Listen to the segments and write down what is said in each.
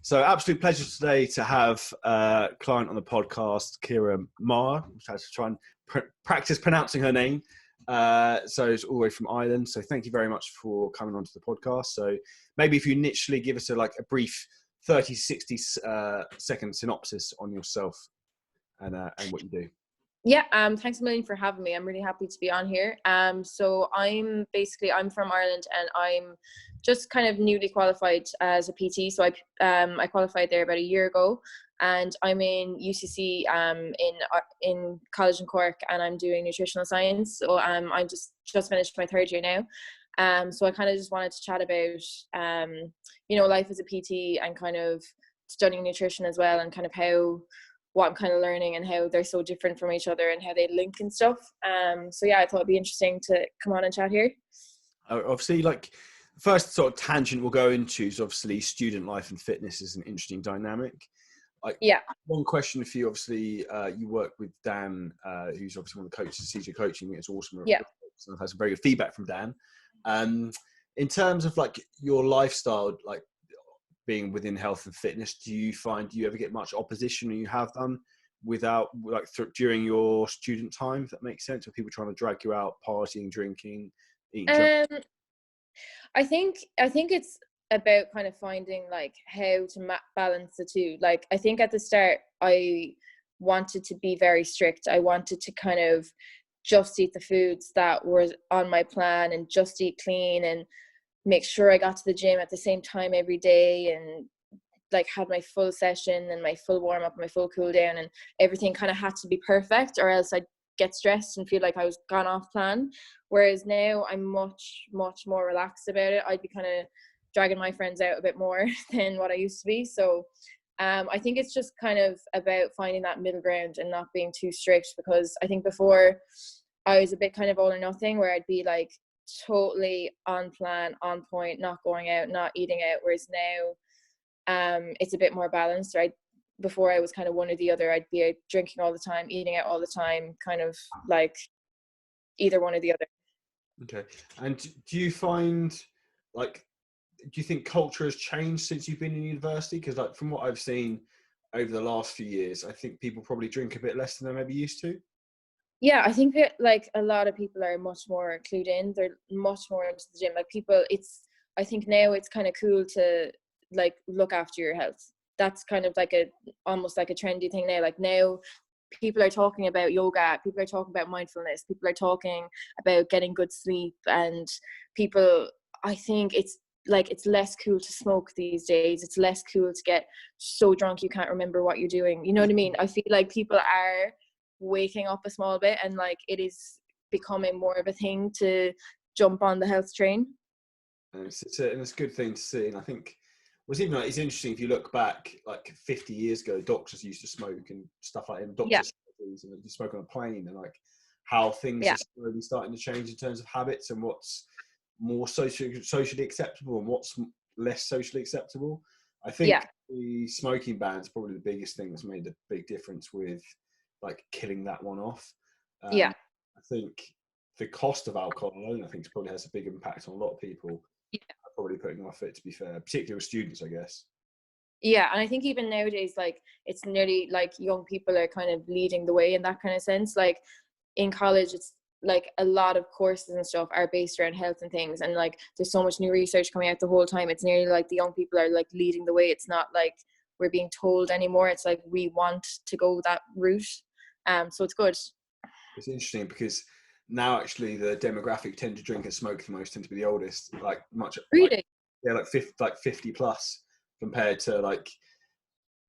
So absolute pleasure today to have a client on the podcast, Ceire Meager, which I have to try and practice pronouncing her name. So it's all the way from Ireland. So thank you very much for coming onto the podcast. So maybe if you initially give us a brief 30, 60 second synopsis on yourself and what you do. Yeah, thanks a million for having me. I'm really happy to be on here. So I'm from Ireland, and I'm just kind of newly qualified as a PT. So I qualified there about a year ago, and I'm in UCC in college in Cork, and I'm doing nutritional science. So I just finished my third year now. So I kind of just wanted to chat about life as a PT and kind of studying nutrition as well, and kind of what I'm kind of learning and how they're so different from each other and how they link and stuff. So yeah, I thought it'd be interesting to come on and chat here. Obviously, first sort of tangent we'll go into is obviously student life and fitness is an interesting dynamic. Yeah. One question for you, obviously, you work with Dan, who's obviously one of the coaches of CJ Coaching. It's awesome. Yeah. So I've had some very good feedback from Dan. In terms of your lifestyle, being within health and fitness, do you ever get much opposition, or you have done during your student time, if that makes sense? Or people trying to drag you out, partying, drinking, eating junk? I think it's about kind of finding how to balance the two. I think at the start I wanted to be very strict. I wanted to kind of just eat the foods that were on my plan and just eat clean and make sure I got to the gym at the same time every day, and had my full session and my full warm up and my full cool down, and everything kind of had to be perfect, or else I'd get stressed and feel like I was gone off plan. Whereas now I'm much more relaxed about it. I'd be kind of dragging my friends out a bit more than what I used to be. So I think it's just kind of about finding that middle ground and not being too strict, because I think before I was a bit kind of all or nothing, where I'd be totally on plan, on point, not going out, not eating out. Whereas now it's a bit more balanced, right? Before I was kind of one or the other. I'd be out drinking all the time, eating out all the time, kind of either one or the other. Okay. And do you find do you think culture has changed since you've been in university? Because from what I've seen over the last few years, I think people probably drink a bit less than they maybe used to. Yeah, I think that a lot of people are much more clued in. They're much more into the gym. I think now it's kind of cool to look after your health. That's kind of almost like a trendy thing now. Now people are talking about yoga, people are talking about mindfulness, people are talking about getting good sleep, and I think it's less cool to smoke these days. It's less cool to get so drunk you can't remember what you're doing. You know what I mean? I feel like people are waking up a small bit, and it is becoming more of a thing to jump on the health train. And it's a good thing to see. And I think it's interesting if you look back 50 years ago, doctors used to smoke and stuff like that. Doctors and you smoke on a plane, and how things are slowly starting to change in terms of habits and what's more socially acceptable and what's less socially acceptable. I think the smoking ban is probably the biggest thing that's made a big difference with killing that one off. I think the cost of alcohol alone, probably has a big impact on a lot of people. Probably putting off it, to be fair, particularly with students, I guess. Yeah, and I think even nowadays, it's nearly young people are kind of leading the way in that kind of sense. In college, it's a lot of courses and stuff are based around health and things, and there's so much new research coming out the whole time. It's nearly the young people are leading the way. It's not we're being told anymore. It's we want to go that route. So it's good. It's interesting because now actually the demographic tend to drink and smoke the most tend to be the oldest, really? 50 plus, compared to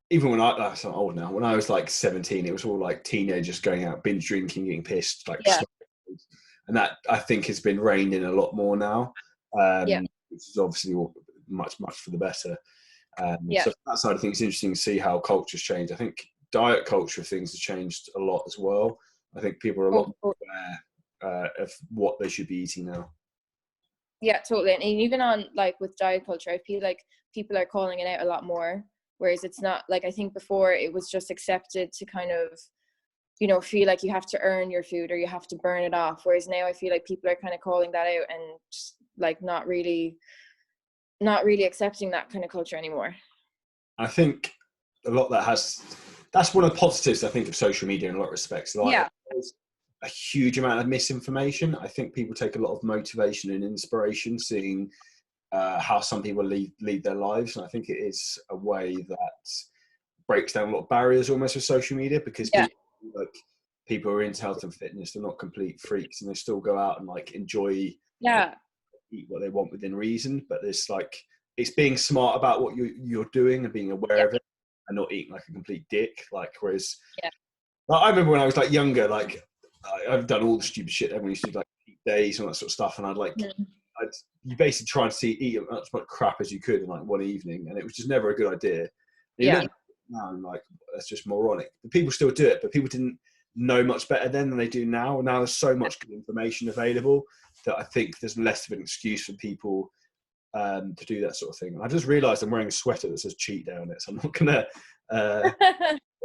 even when I'm old now. When I was 17, it was all teenagers going out binge drinking, getting pissed, and that I think has been reined in a lot more now, which is obviously much for the better. So from that side of things, it's interesting to see how culture's changed. I think diet culture of things has changed a lot as well. I think people are a lot more aware of what they should be eating now. Yeah, totally. And even on with diet culture, I feel people are calling it out a lot more, whereas it's not I think before it was just accepted to kind of feel like you have to earn your food or you have to burn it off, whereas now I feel people are kind of calling that out and not really accepting that kind of culture anymore. I think a lot that's one of the positives, I think, of social media in a lot of respects. Like, there's a huge amount of misinformation. I think people take a lot of motivation and inspiration seeing how some people lead their lives. And I think it is a way that breaks down a lot of barriers almost with social media, because people who are into health and fitness, they're not complete freaks, and they still go out and like enjoy, eat what they want within reason. But there's like, it's being smart about what you're doing and being aware of it, and not eating like a complete dick. Like, whereas like, I remember when I was like younger, like I've done all the stupid shit everyone used to do, like cheat days and all that sort of stuff, and I'd like you basically try and eat as much crap as you could in like one evening, and it was just never a good idea. And now I'm like, that's just moronic. But people still do it, but people didn't know much better then than they do now. Now there's so much good information available that I think there's less of an excuse for people to do that sort of thing. And I've just realised I'm wearing a sweater that says cheat day on it, so I'm not gonna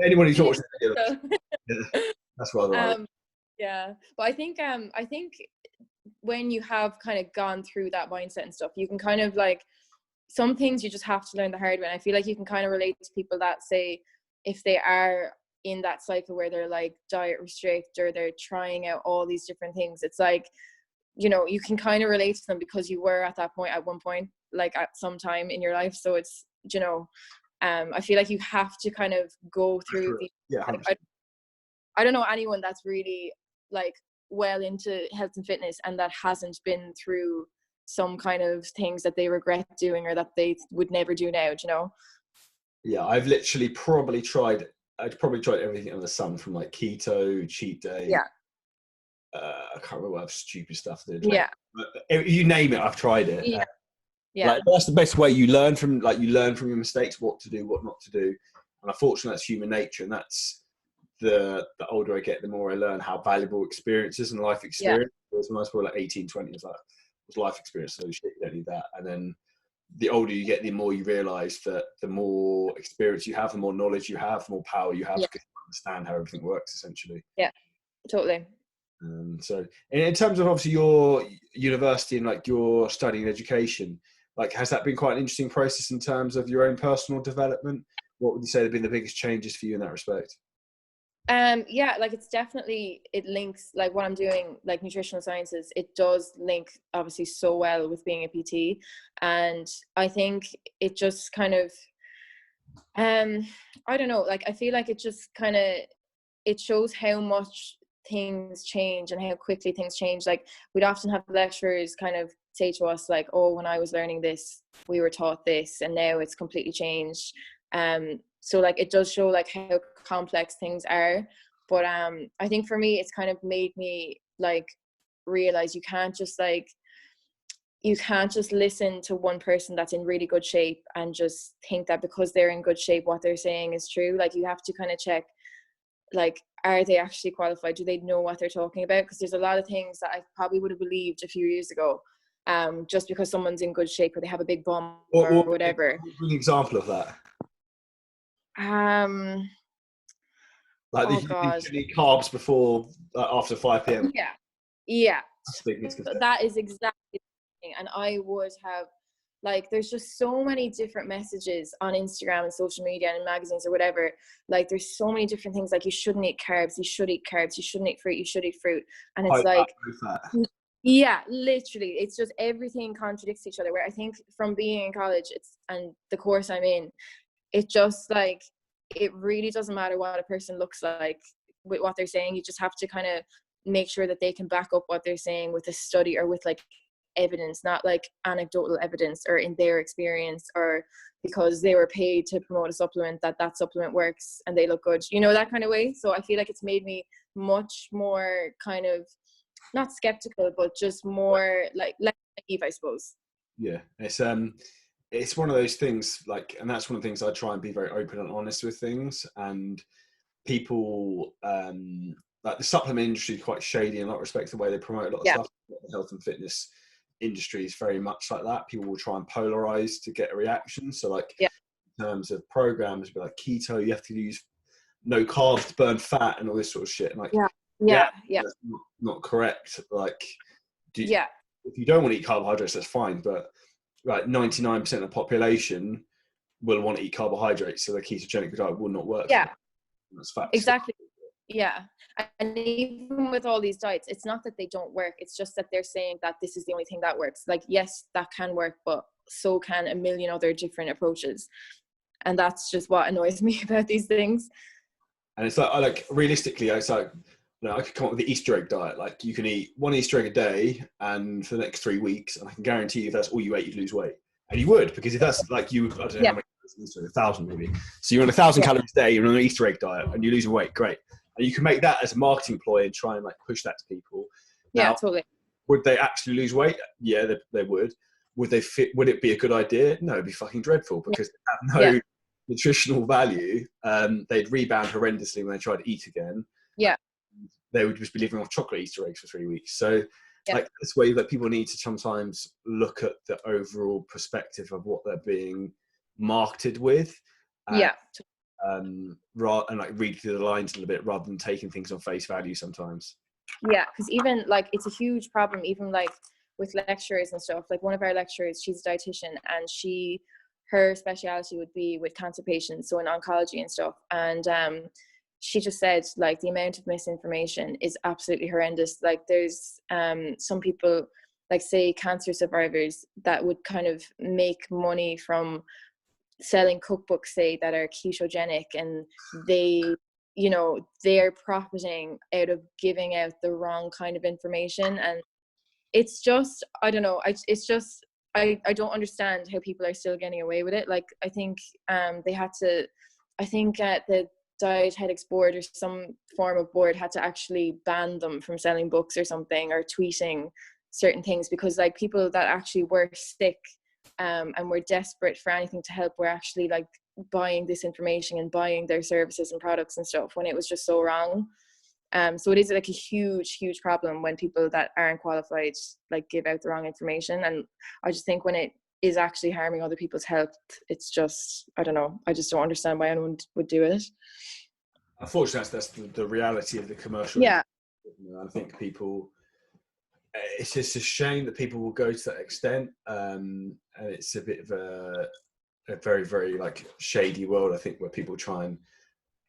anyone who's watching the video, that's rather right. But I think when you have kind of gone through that mindset and stuff, you can kind of like, some things you just have to learn the hard way. And I feel like you can kind of relate to people that say, if they are in that cycle where they're like diet restrict or they're trying out all these different things, it's like, you know, you can kind of relate to them because you were at that point at one point, like at some time in your life. So it's, you know, I feel like you have to kind of go through I don't know anyone that's really like well into health and fitness and that hasn't been through some kind of things that they regret doing or that they would never do now, you know? Yeah, I've literally probably tried everything under the sun, from like keto, cheat day. I can't remember what other stupid stuff they did. You name it, I've tried it. Like, that's the best way. You learn from your mistakes, what to do, what not to do. And unfortunately, that's human nature, and that's the older I get, the more I learn how valuable experiences and life experience. Whereas when I was probably like 18, 20, it was life experience, so shit, you don't need that. And then the older you get, the more you realise that the more experience you have, the more knowledge you have, the more power you have, because you understand how everything works, essentially. Yeah, totally. So in terms of obviously your university and like your studying education, like, has that been quite an interesting process in terms of your own personal development? What would you say have been the biggest changes for you in that respect? Like it's definitely, it links, like what I'm doing, like nutritional sciences, it does link obviously so well with being a PT. And I think it just kind of, I don't know, like I feel like it just kind of, it shows how much things change and how quickly things change. Like we'd often have lecturers kind of say to us like, oh, when I was learning this, we were taught this and now it's completely changed. So like it does show like how complex things are. But I think for me, it's kind of made me like realize you can't just listen to one person that's in really good shape and just think that because they're in good shape, what they're saying is true. Like you have to kind of check, like, are they actually qualified? Do they know what they're talking about? Because there's a lot of things that I probably would have believed a few years ago, just because someone's in good shape or they have a big bum or whatever. An example of that. Like you should eat carbs before, after 5 p.m. Yeah. That is exactly the thing. And I would have, like, there's just so many different messages on Instagram and social media and in magazines or whatever. Like, there's so many different things. Like, you shouldn't eat carbs. You should eat carbs. You shouldn't eat fruit. You should eat fruit. And it's yeah, literally, it's just everything contradicts each other. Where I think from being in college, and the course I'm in, it just like, it really doesn't matter what a person looks like with what they're saying. You just have to kind of make sure that they can back up what they're saying with a study or with like evidence, not like anecdotal evidence or in their experience or because they were paid to promote a supplement that supplement works and they look good, you know, that kind of way. So I feel like it's made me much more kind of not skeptical, but just more like less naive, I suppose. Yeah, it's one of those things, like, and that's one of the things I try and be very open and honest with things. And people, like the supplement industry is quite shady in a lot of respects, the way they promote a lot of stuff. The health and fitness industry is very much like that. People will try and polarize to get a reaction. So like in terms of programs, but like keto, you have to use no carbs to burn fat and all this sort of shit. And like, that's not correct. Like, if you don't want to eat carbohydrates, that's fine. But like 99% of the population will want to eat carbohydrates, so the ketogenic diet will not work. Yeah, that's fact. exactly. Yeah. And even with all these diets, it's not that they don't work. It's just that they're saying that this is the only thing that works. Like, yes, that can work, but so can a million other different approaches. And that's just what annoys me about these things. And it's like realistically, it's like, I could come up with the Easter egg diet. Like, you can eat one Easter egg a day, and for the next 3 weeks, and I can guarantee you if that's all you ate, you'd lose weight. And you would, because if that's like I don't know how many, 1,000 maybe. So you're on 1,000 calories a day, you're on an Easter egg diet, and you're losing weight. Great. And you can make that as a marketing ploy and try and like push that to people. Now, totally. Would they actually lose weight? Yeah, they would. Would they fit? Would it be a good idea? No, it'd be fucking dreadful, because they have no nutritional value. They'd rebound horrendously when they tried to eat again. Yeah. They would just be living off chocolate Easter eggs for 3 weeks. So like, this way that people need to sometimes look at the overall perspective of what they're being marketed with. And like read through the lines a little bit rather than taking things on face value sometimes. Yeah, because even like it's a huge problem, even like with lecturers and stuff. Like, one of our lecturers, she's a dietitian, and her speciality would be with cancer patients, so in oncology and stuff. And she just said, like, the amount of misinformation is absolutely horrendous. Like, there's some people, like, say cancer survivors, that would kind of make money from selling cookbooks, say, that are ketogenic, and they're profiting out of giving out the wrong kind of information. And it's just, I don't know, I don't understand how people are still getting away with it. Like, I think the Dietetics board or some form of board had to actually ban them from selling books or something, or tweeting certain things, because like people that actually were sick and were desperate for anything to help were actually like buying this information and buying their services and products and stuff, when it was just so wrong. So it is like a huge problem when people that aren't qualified like give out the wrong information. And I just think when it is actually harming other people's health, it's just, I don't know, I just don't understand why anyone would do it. Unfortunately, that's the reality of the commercial. Yeah. I think people, it's just a shame that people will go to that extent. And it's a bit of a very, very like shady world, I think, where people try and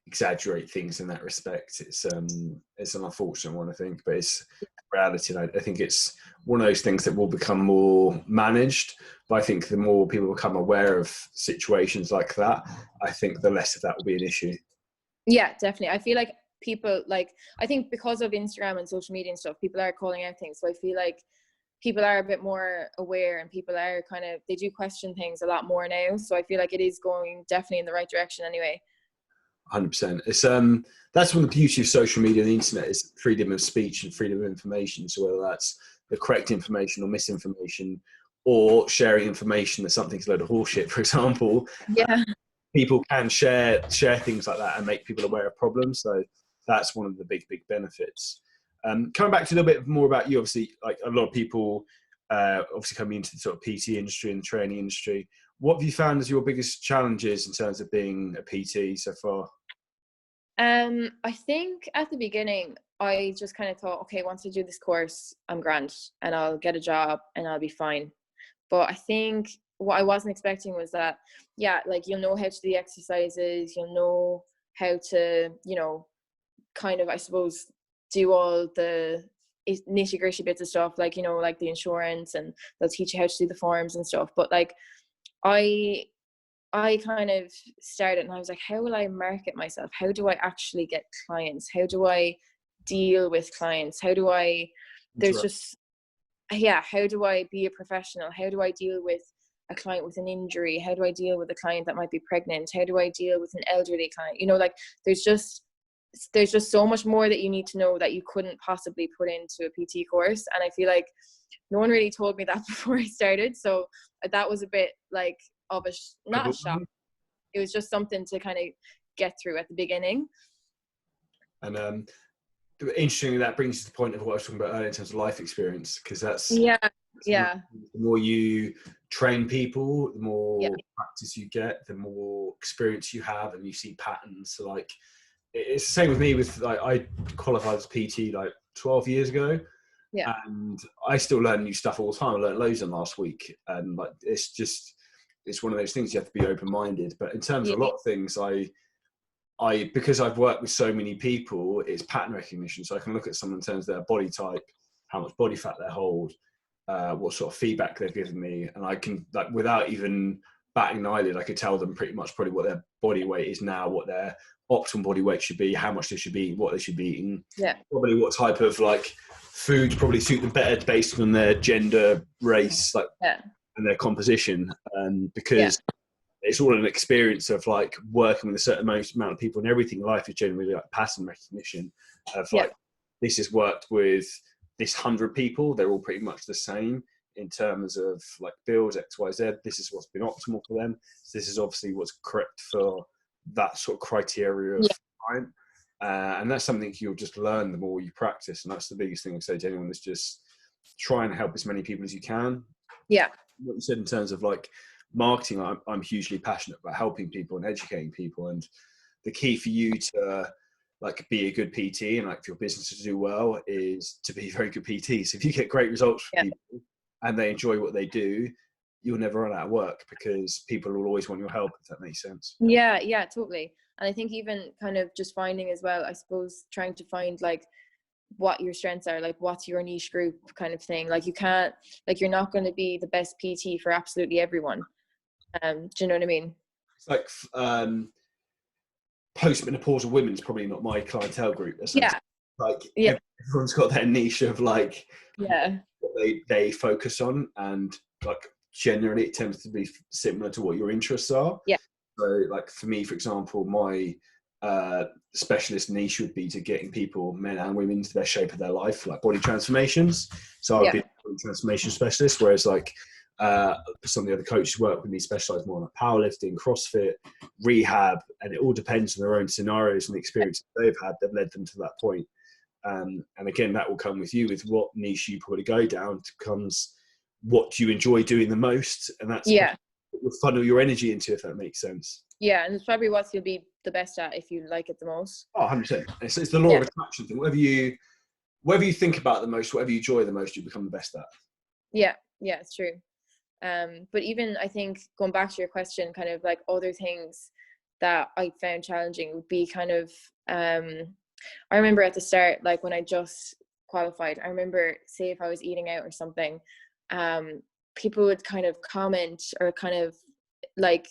exaggerate things in that respect. It's an unfortunate one, I think, but it's reality. And I think it's one of those things that will become more managed. But I think the more people become aware of situations like that, I think the less of that will be an issue. Yeah, definitely. I feel like people, like, I think because of Instagram and social media and stuff, people are calling out things. So I feel like people are a bit more aware, and people are they do question things a lot more now. So I feel like it is going definitely in the right direction anyway. 100%. It's that's one of the beauty of social media and the internet, is freedom of speech and freedom of information. So whether that's the correct information or misinformation, or sharing information that something's a load of horseshit, for example, people can share things like that and make people aware of problems. So that's one of the big benefits. Coming back to a little bit more about you, obviously, like a lot of people obviously coming into the sort of PT industry and the training industry. What have you found as your biggest challenges in terms of being a PT so far? I think at the beginning, I just kind of thought, okay, once I do this course, I'm grand and I'll get a job and I'll be fine. But I think what I wasn't expecting was that, like, you'll know how to do the exercises, you'll know how to, kind of, I suppose, do all the nitty gritty bits of stuff, like, like the insurance, and they'll teach you how to do the forms and stuff. But like, I kind of started and I was like, how will I market myself? How do I actually get clients? How do I deal with clients? How do I, how do I be a professional? How do I deal with a client with an injury? How do I deal with a client that might be pregnant? How do I deal with an elderly client? Like, there's just so much more that you need to know that you couldn't possibly put into a PT course. And I feel like no one really told me that before I started. So that was a bit like of not a shock. It was just something to kind of get through at the beginning. And interestingly, that brings us to the point of what I was talking about earlier in terms of life experience, because that's the more you train people, the more practice you get, the more experience you have, and you see patterns. So like, it's the same with me. With like, I qualified as PT like 12 years ago, and I still learn new stuff all the time. I learned loads in last week, and like, it's just, it's one of those things you have to be open-minded. But in terms of a Yeah. lot of things, I because I've worked with so many people, it's pattern recognition. So I can look at someone in terms of their body type, how much body fat they hold, what sort of feedback they've given me, and I can, like, without even batting an eyelid, I could tell them pretty much probably what their body weight is now, what their optimal body weight should be, how much they should be, what they should be eating, probably what type of like foods probably suit them better based on their gender, race, like, and their composition, because it's all an experience of like working with a certain amount of people, and everything in life is generally like pattern recognition of like, this has worked with this 100 people, they're all pretty much the same in terms of like bills, X, Y, Z. This is what's been optimal for them. So this is obviously what's correct for that sort of criteria of time. And that's something you'll just learn the more you practice. And that's the biggest thing I say to anyone, is just try and help as many people as you can. Yeah. What you said in terms of like marketing, I'm hugely passionate about helping people and educating people. And the key for you to like be a good PT and like for your business to do well is to be a very good PT. So if you get great results from people and they enjoy what they do, you'll never run out of work, because people will always want your help, if that makes sense. Yeah, totally. And I think even kind of just finding as well, I suppose, trying to find like what your strengths are, like what's your niche group kind of thing. Like you can't, like you're not going to be the best PT for absolutely everyone. Do you know what I mean? It's like postmenopausal women is probably not my clientele group. Like everyone's got their niche of like what they focus on, and like generally it tends to be similar to what your interests are. So like for me, for example, my specialist niche would be to getting people, men and women, into their shape of their life, like body transformations. So I'd be a body transformation specialist, whereas like some of the other coaches who work with me specialize more on like powerlifting, CrossFit, rehab, and it all depends on their own scenarios and the experience they've had that led them to that point. And again, that will come with you, with what niche you probably go down. Comes what do you enjoy doing the most, and that's what you'll funnel your energy into, if that makes sense. Yeah, and it's probably what you'll be the best at if you like it the most. Oh, 100%. It's the law of attraction thing. Whatever you think about the most, whatever you enjoy the most, you become the best at. Yeah, it's true. But even I think going back to your question, kind of like other things that I found challenging would be kind of, I remember at the start, like when I just qualified, I remember, say if I was eating out or something, people would kind of comment or kind of like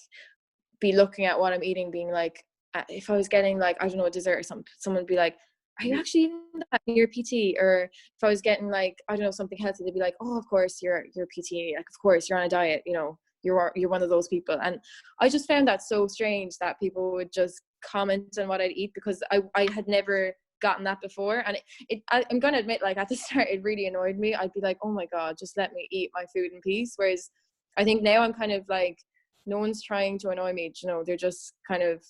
be looking at what I'm eating, being like, if I was getting like, I don't know, a dessert or something, someone would be like, are you actually eating that? You're PT? Or if I was getting like, I don't know, something healthy, they'd be like, oh, of course you're PT. Like, of course you're on a diet, you know, you're one of those people. And I just found that so strange that people would just comment on what I'd eat, because I had never gotten that before. And I'm going to admit, like at the start, it really annoyed me. I'd be like, oh my God, just let me eat my food in peace. Whereas I think now I'm kind of like, no one's trying to annoy me, you know, they're just kind of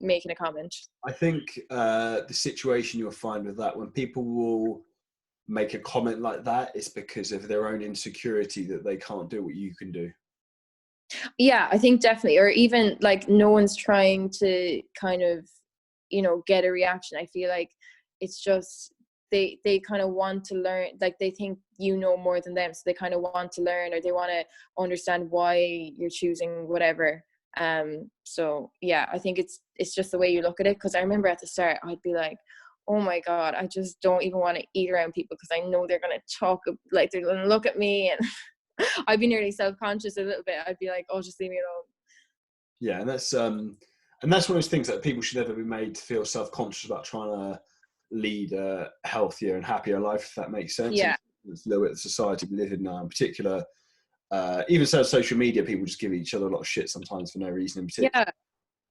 making a comment. I think the situation you'll find with that, when people will make a comment like that, it's because of their own insecurity that they can't do what you can do. Yeah, I think definitely. Or even like no one's trying to kind of, you know, get a reaction. I feel like it's just they kind of want to learn, like they think you know more than them, so they kind of want to learn, or they want to understand why you're choosing whatever. So yeah, I think it's just the way you look at it. Because I remember at the start I'd be like, oh my God, I just don't even want to eat around people, because I know they're gonna talk, like they're gonna look at me, and I'd be nearly self-conscious a little bit. I'd be like, oh, just leave me alone. Yeah, and that's one of those things that people should never be made to feel self-conscious about trying to lead a healthier and happier life, if that makes sense. Yeah, it's a little bit of the society we live in now, in particular. Even so, social media, people just give each other a lot of shit sometimes for no reason in particular.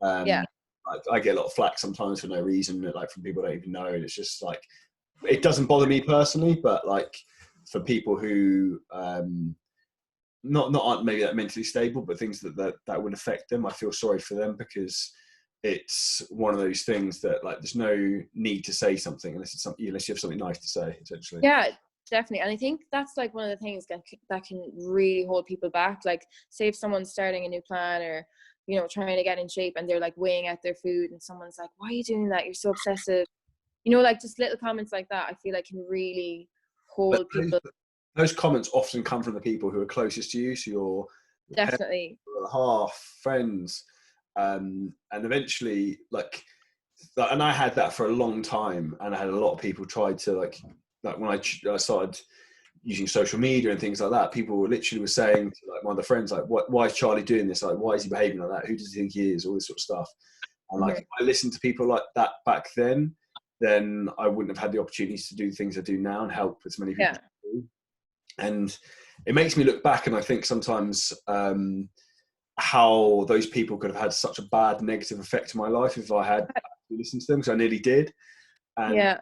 Like, I get a lot of flack sometimes for no reason, like from people I don't even know, and it's just like, it doesn't bother me personally, but like for people who not aren't maybe that mentally stable, but things that would affect them, I feel sorry for them, because it's one of those things that like there's no need to say something unless you have something nice to say, essentially. Yeah, definitely. And I think that's like one of the things that can really hold people back. Like say if someone's starting a new plan, or you know, trying to get in shape, and they're like weighing out their food, and someone's like, why are you doing that? You're so obsessive. You know, like just little comments like that, I feel like can really hold people. Those comments often come from the people who are closest to you, so Definitely. Half friends, and eventually like, and I had that for a long time, and I had a lot of people try to like when I started using social media and things like that, people were literally saying to like one of the friends, like, why is Charlie doing this? Like, why is he behaving like that? Who does he think he is? All this sort of stuff. And like, if I listened to people like that back then I wouldn't have had the opportunities to do the things I do now and help as many people as I do. And it makes me look back, and I think sometimes how those people could have had such a bad negative effect on my life if I had listened to them, because I nearly did. And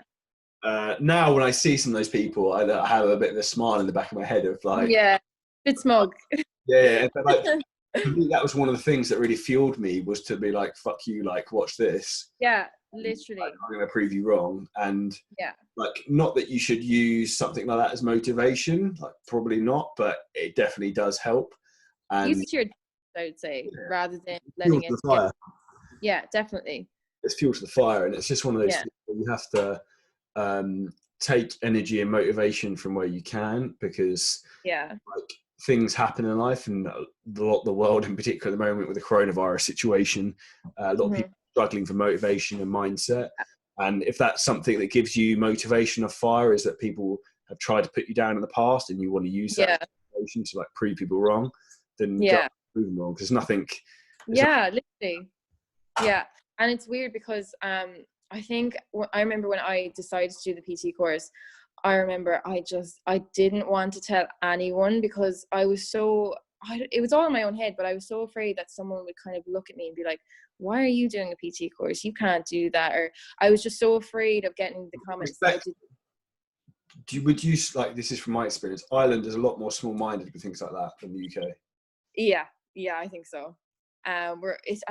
now when I see some of those people, I have a bit of a smile in the back of my head of like, bit smug. But like, for me, that was one of the things that really fueled me, was to be like, fuck you, like, watch this. Literally. Like, I'm going to prove you wrong. And like, not that you should use something like that as motivation, like probably not, but it definitely does help. And use it to your, I would say, rather than letting it. Fire. Yeah, definitely. It's fuel to the fire, and it's just one of those things where you have to take energy and motivation from where you can, because like, things happen in life, and the world in particular at the moment with the coronavirus situation, a lot of people struggling for motivation and mindset. And if that's something that gives you motivation or fire, is that people have tried to put you down in the past and you want to use that motivation to like prove people wrong, then go prove them wrong, because nothing. Literally. And it's weird because I think I remember when I decided to do the PT course, I remember I didn't want to tell anyone, because I was so, it was all in my own head, but I was so afraid that someone would kind of look at me and be like, why are you doing a PT course? You can't do that. Or I was just so afraid of getting the comments. Would you, like, this is from my experience, Ireland is a lot more small-minded with things like that than the UK. Yeah, I think so. I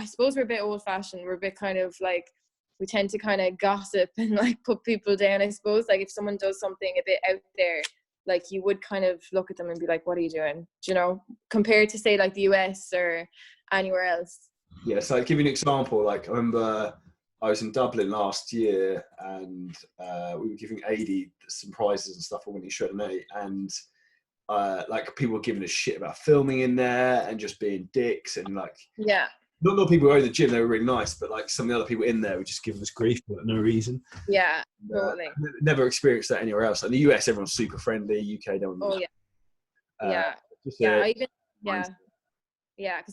suppose we're a bit old-fashioned. We're a bit kind of like, we tend to kind of gossip and like put people down, I suppose. Like if someone does something a bit out there, like you would kind of look at them and be like, what are you doing? Do you know, compared to say like the US or anywhere else. Yeah, so I'll give you an example. Like I remember I was in Dublin last year, and we were giving Adi some prizes and stuff for winning Shred and 8, and like people were giving a shit about filming in there and just being dicks, and like not people who were in the gym, they were really nice, but like some of the other people in there were just giving us grief for no reason. Totally. Never experienced that anywhere else. Like in the US, everyone's super friendly. UK don't. Because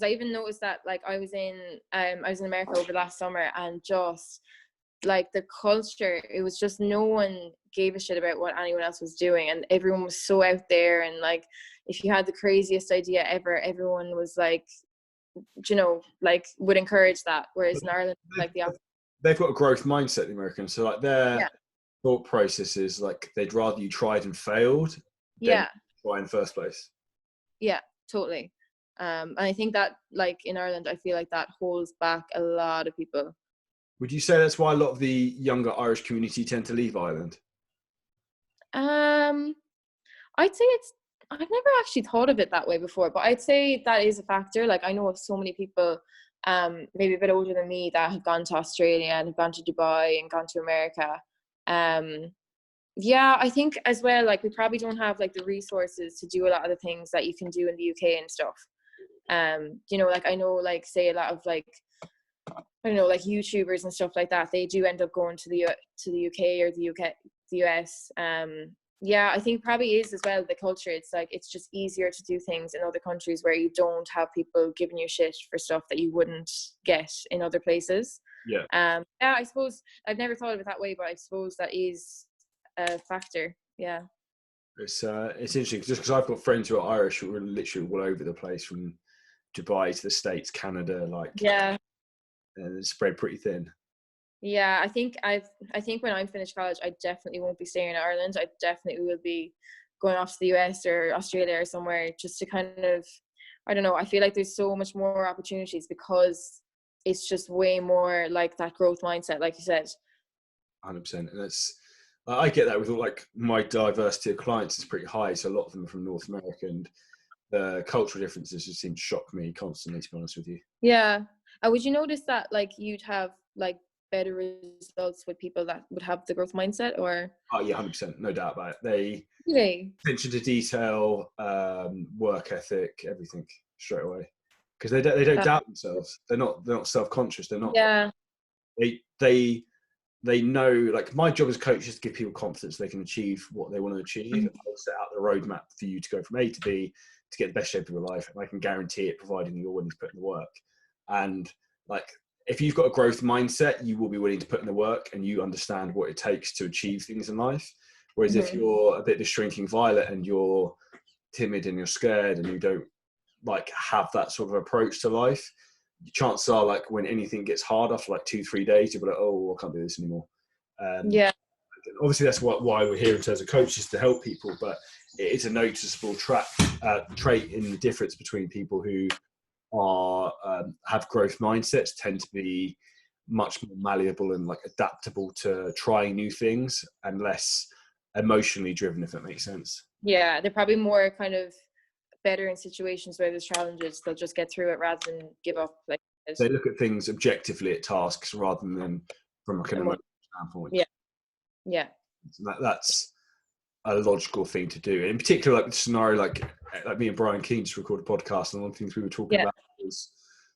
I even noticed that, like I was in America over last summer, and just like the culture, it was just no one gave a shit about what anyone else was doing, and everyone was so out there, and like if you had the craziest idea ever, everyone was like, you know, like would encourage that. Whereas in Ireland, like the opposite. They've got a growth mindset, the Americans. So like their thought process is like they'd rather you tried and failed than try in the first place. Yeah, totally. And I think that like in Ireland, I feel like that holds back a lot of people. Would you say that's why a lot of the younger Irish community tend to leave Ireland? I'd say I've never actually thought of it that way before, but I'd say that is a factor. Like I know of so many people, maybe a bit older than me, that have gone to Australia and have gone to Dubai and gone to America. I think as well, like we probably don't have like the resources to do a lot of the things that you can do in the UK and stuff. You know, like I know, like say a lot of like, I don't know, like YouTubers and stuff like that, they do end up going to the UK or the US. I think probably is as well the culture. It's like it's just easier to do things in other countries where you don't have people giving you shit for stuff that you wouldn't get in other places. I suppose I've never thought of it that way, but I suppose that is a factor. It's interesting just because I've got friends who are Irish who are literally all over the place, from Dubai to the States, Canada, like and it's spread pretty thin. I think when I'm finished college, I definitely won't be staying in Ireland. I definitely will be going off to the US or Australia or somewhere, just to kind of, I don't know, I feel like there's so much more opportunities because it's just way more like that growth mindset, like you said. 100%. And it's, I get that with all, like, my diversity of clients is pretty high, so a lot of them are from North America, and the cultural differences just seem to shock me constantly, to be honest with you. Would you notice that like you'd have like better results with people that would have the growth mindset? Or 100%, no doubt about it. They really attention to detail, work ethic, everything. straight away, because they don't doubt themselves. They're not self-conscious. They're not. Yeah. They know, like, my job as a coach is to give people confidence they can achieve what they want to achieve, and I'll set out the roadmap for you to go from A to B to get the best shape of your life, and I can guarantee it, providing you're willing to put in the work. And like, if you've got a growth mindset, you will be willing to put in the work, and you understand what it takes to achieve things in life. Whereas if you're a bit of a shrinking violet and you're timid and you're scared and you don't like have that sort of approach to life, chances are, like, when anything gets harder for like 2-3 days, you'll be like, oh, I can't do this anymore. Obviously that's why we're here in terms of coaches, to help people, but it is a noticeable trait in the difference between people who are have growth mindsets, tend to be much more malleable and like adaptable to trying new things, and less emotionally driven, if that makes sense. Yeah, they're probably more kind of better in situations where there's challenges. They'll just get through it rather than give up. Like, they look at things objectively at tasks rather than from like an emotional standpoint. Yeah. So that's a logical thing to do. And in particular, like the scenario, like me and Brian Keane just recorded a podcast, and one of the things we were talking about was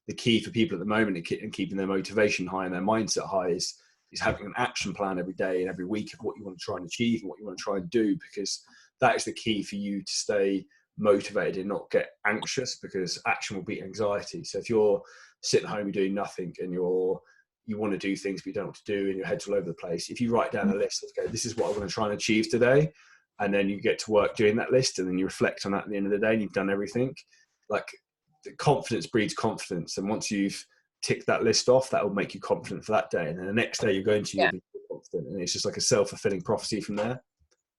the key for people at the moment and keeping their motivation high and their mindset high is having an action plan every day and every week of what you want to try and achieve and what you want to try and do, because that is the key for you to stay motivated and not get anxious, because action will beat anxiety. So if you're sitting at home, you're doing nothing, and you want to do things but you don't know what to do and your head's all over the place, if you write down a list of, okay, this is what I want to try and achieve today, and then you get to work doing that list, and then you reflect on that at the end of the day and you've done everything, like, the confidence breeds confidence, and once you've ticked that list off, that will make you confident for that day, and then the next day you'll be confident, and it's just like a self-fulfilling prophecy from there.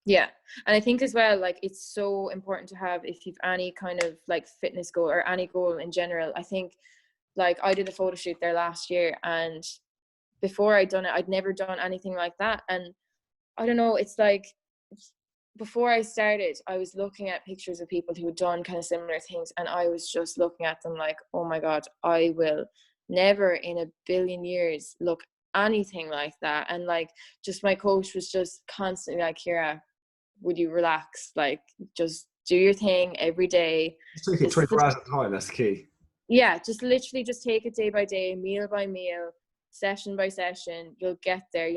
Yeah. And I think as well, like, it's so important to have, if you've any kind of like fitness goal or any goal in general. I think, like, I did a photo shoot there last year, and before I'd done it, I'd never done anything like that. And I don't know, it's like, before I started, I was looking at pictures of people who had done kind of similar things, and I was just looking at them like, oh my God, I will never in a billion years look anything like that. And like, just my coach was just constantly like, Ciara, would you relax? Like, just do your thing every day. Just take it 24 hours at a time, that's the key. Yeah, just literally just take it day by day, meal by meal, session by session. You'll get there.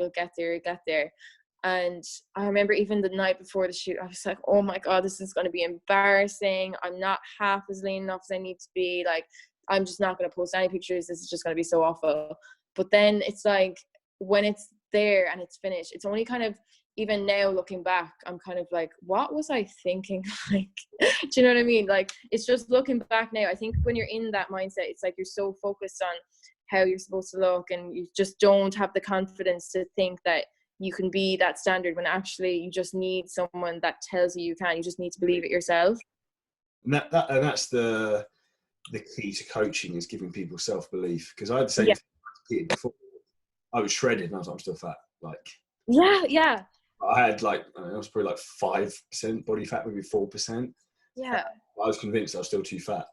And I remember even the night before the shoot, I was like, oh my God, this is going to be embarrassing. I'm not half as lean enough as I need to be. Like, I'm just not going to post any pictures. This is just going to be so awful. But then it's like, when it's there and it's finished, it's only kind of, even now looking back, I'm kind of like, what was I thinking? Like, do you know what I mean? Like, it's just looking back now. I think when you're in that mindset, it's like you're so focused on how you're supposed to look, and you just don't have the confidence to think that you can be that standard, when actually you just need someone that tells you can. You just need to believe it yourself. And that's the key to coaching, is giving people self-belief. Because I had the same thing before. I was shredded and I was like, I'm still fat. Like, yeah. I had like, I was probably like 5% body fat, maybe 4%. Yeah. I was convinced I was still too fat.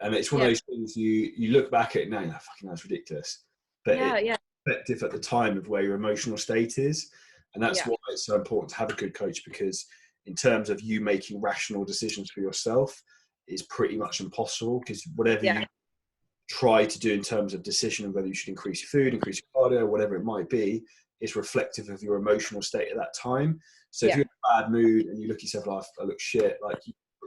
And it's one of those things you look back at it now, and fucking, that's ridiculous. But it's effective at the time of where your emotional state is. And that's why it's so important to have a good coach, because in terms of you making rational decisions for yourself, it's pretty much impossible, because whatever you try to do in terms of decision of whether you should increase your food, increase your cardio, whatever it might be, is reflective of your emotional state at that time. So if you're in a bad mood and you look at yourself like, I look shit, like,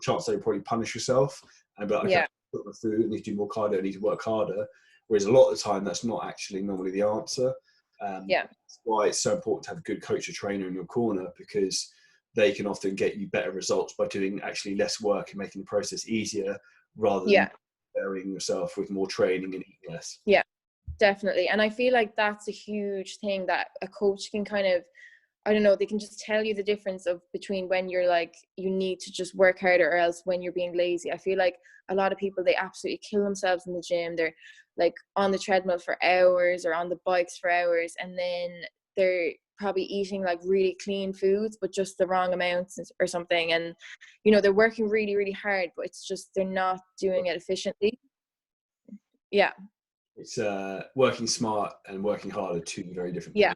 chances are you probably punish yourself and be like, okay, put my food, I need to do more cardio, I need to work harder. Whereas a lot of the time, that's not actually normally the answer. That's why it's so important to have a good coach or trainer in your corner, because they can often get you better results by doing actually less work and making the process easier, rather than burying yourself with more training and eating less. Yeah, definitely. And I feel like that's a huge thing that a coach can kind of, I don't know, they can just tell you the difference of between when you're like, you need to just work harder, or else when you're being lazy. I feel like a lot of people, they absolutely kill themselves in the gym. They're like on the treadmill for hours or on the bikes for hours, and then they're probably eating like really clean foods, but just the wrong amounts or something. And, you know, they're working really, really hard, but it's just, they're not doing it efficiently. Yeah. It's working smart and working hard are two very different things. Yeah,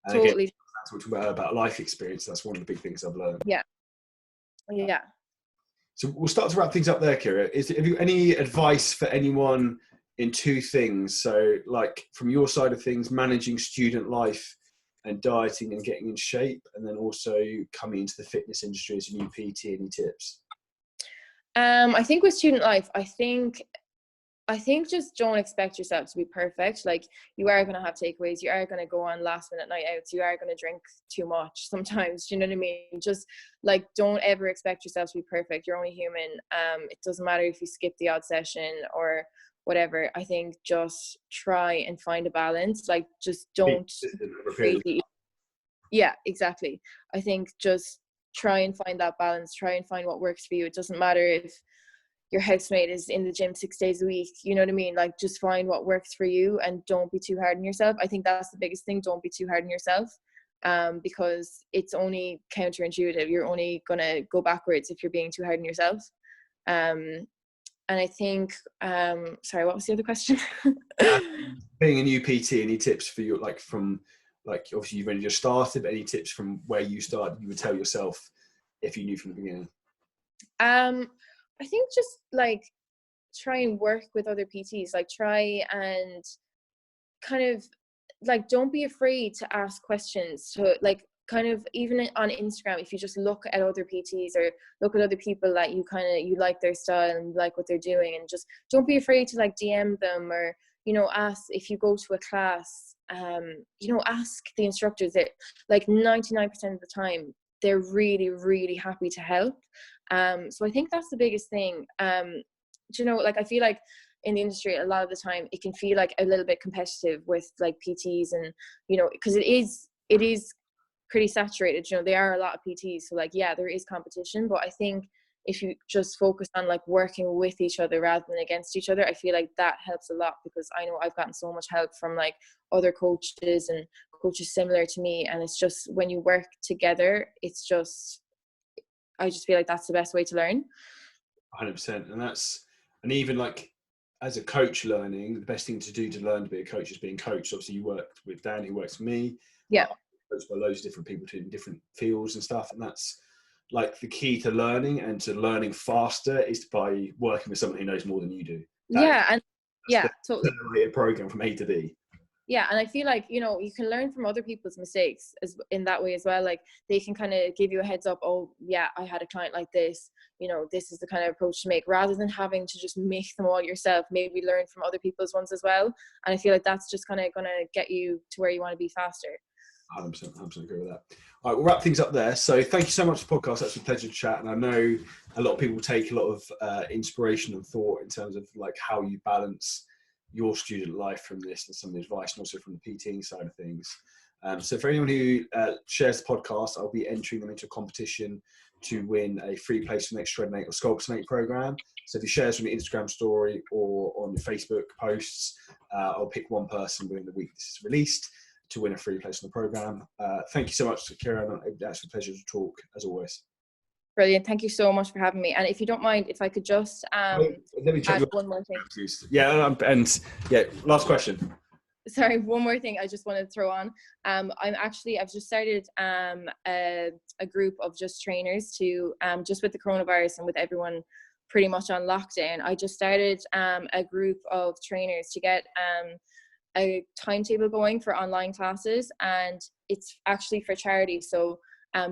and totally. Again, that's what we're talking about life experience. That's one of the big things I've learned. Yeah. So we'll start to wrap things up there, Kira. Have you any advice for anyone in two things? So like from your side of things, managing student life and dieting and getting in shape, and then also coming into the fitness industry as a new PT, any tips? I think with student life, I think just don't expect yourself to be perfect. Like, you are going to have takeaways, you are going to go on last minute night outs, you are going to drink too much sometimes, you know what I mean? Just like, don't ever expect yourself to be perfect. You're only human. It doesn't matter if you skip the odd session or whatever. I think just try and find a balance. Like, just don't crazy. Yeah, exactly. I think just try and find that balance, try and find what works for you. It doesn't matter if your housemate is in the gym 6 days a week, you know what I mean? Like, just find what works for you and don't be too hard on yourself. I think that's the biggest thing. Don't be too hard on yourself, because it's only counterintuitive. You're only going to go backwards if you're being too hard on yourself. And I think, sorry, what was the other question? Being a new PT, any tips for you, like from, like obviously you've only just started, but any tips from where you started you would tell yourself if you knew from the beginning? I think just like try and work with other PTs, like try and kind of like, don't be afraid to ask questions. So like, kind of even on Instagram, if you just look at other PTs or look at other people that you like their style and like what they're doing, and just don't be afraid to like DM them, or, you know, ask if you go to a class, you know, ask the instructors. That like 99% of the time they're really, really happy to help. So I think that's the biggest thing. You know, like I feel like in the industry a lot of the time it can feel like a little bit competitive with like PTs, and you know, because it is pretty saturated. You know, there are a lot of PTs, so like, yeah, there is competition, but I think if you just focus on like working with each other rather than against each other, I feel like that helps a lot, because I know I've gotten so much help from like other coaches and coaches similar to me, and it's just when you work together, it's just, I just feel like that's the best way to learn. 100%. And even like as a coach learning, the best thing to do to learn to be a coach is being coached. Obviously you worked with Dan, who works for me. Yeah. Coached by loads of different people in different fields and stuff. And that's like the key to learning, and to learning faster is by working with someone who knows more than you do. Totally. The program from A to B. Yeah, and I feel like, you know, you can learn from other people's mistakes as in that way as well. Like, they can kind of give you a heads up. Oh, yeah, I had a client like this. You know, this is the kind of approach to make, rather than having to just make them all yourself. Maybe learn from other people's ones as well. And I feel like that's just kind of going to get you to where you want to be faster. 100% agree with that. All right, we'll wrap things up there. So thank you so much for the podcast. That's a pleasure to chat. And I know a lot of people take a lot of inspiration and thought in terms of like how you balance your student life from this, and some of the advice, and also from the PTing side of things. So for anyone who shares the podcast, I'll be entering them into a competition to win a free place for the next Shred Mate or SculptMate program. So if you share this from your Instagram story or on your Facebook posts, I'll pick one person within the week this is released to win a free place in the program. Thank you so much, Kira. It's a pleasure to talk as always. Brilliant. Thank you so much for having me. And if you don't mind, if I could just let me check add one more thing. Yeah, and yeah, last question. Sorry, one more thing I just wanted to throw on. I've just started a group of just trainers to just with the coronavirus and with everyone pretty much on lockdown. I just started a group of trainers to get a timetable going for online classes, and it's actually for charity. So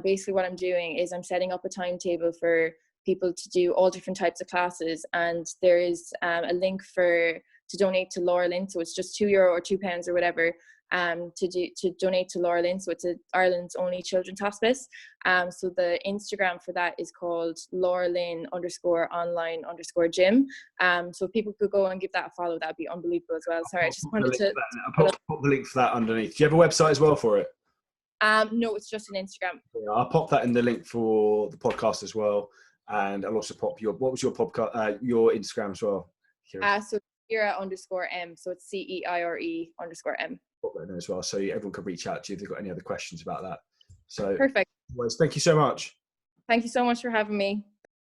basically what I'm doing is I'm setting up a timetable for people to do all different types of classes, and there is a link to donate to Laura Lynn. So it's just €2 or £2 or whatever to donate to Laura Lynn. So it's Ireland's only children's hospice. So the Instagram for that is called Laura Lynn _online_gym. So if people could go and give that a follow, that'd be unbelievable as well. Sorry, I just wanted to I'll pop the link for that underneath. Do you have a website as well for it? No, it's just an Instagram. Yeah, I'll pop that in the link for the podcast as well, and I'll also pop what was your podcast, your Instagram as well? So Ceire _M, so it's CEIRE_M. Pop that in as well, so everyone can reach out to you if they've got any other questions about that. So perfect. Thank you so much. Thank you so much for having me.